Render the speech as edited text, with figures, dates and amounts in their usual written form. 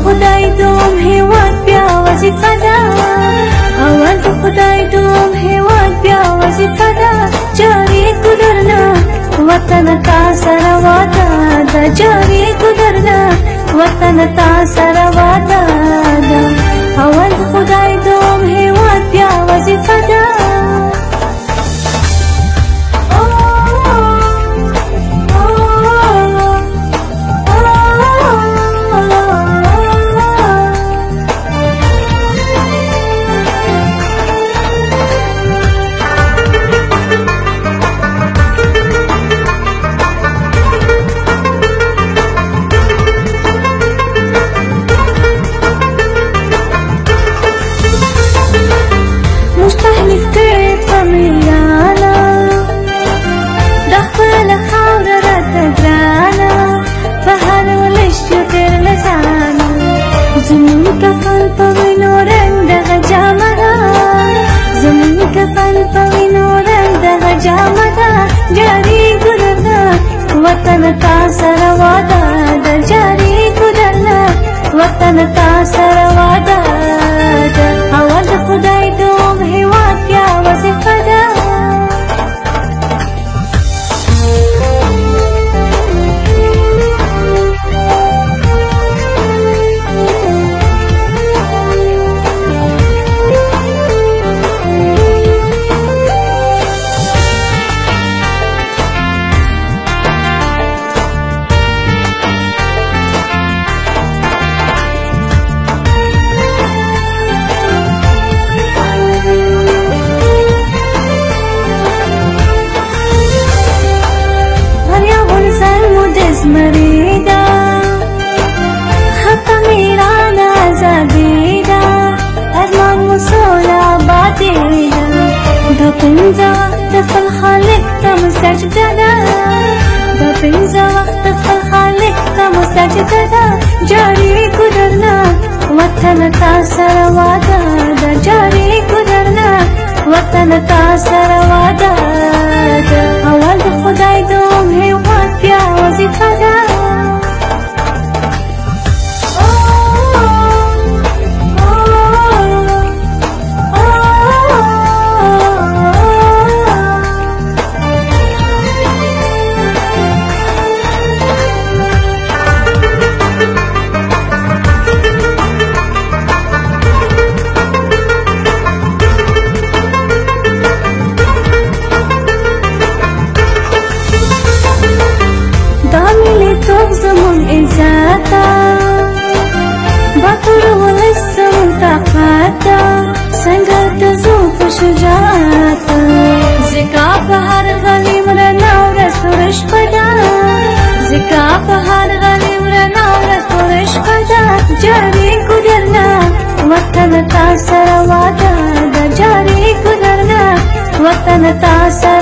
خدای دوم هیواد بیا وظیفه ده، اول د خدای دوم هیواد بیا وظیفه ده. جاری ګلرنه وطن تا سره واده ده، جاری ګلرنه وطن تا سره واده ده. اول د خدای دوم هیواد بیا وظیفه ده. وطن تا سره واده ده، جاری ګلرنه وطن تا سره واده ده. اول د خدای دوم هیواد بیا وظیفه ده. مريدا حق ميران آزاديدا أرمان وصول عباديدا دا پنځه وخت خپل خالق ته مسجده ده، دا پنځه وخت خپل خالق ته مسجده ده. جاری ګلرنه وطن تا سره واده ده، جاری ګلرنه وطن تا سره واده ده. اول د خدای دوم هیواد بیا وظیفه ده. زمون عزتا بطر ولس زمون طاقتا څنګه د زو په شجاعتا زکا په هر غلیم رڼا ورځ تور شپه ده، زکا په هر غلیم رڼا ورځ تور شپه ده. جاری ګلرنه وطن تا سره واده ده، جاری ګلرنه وطن تا سره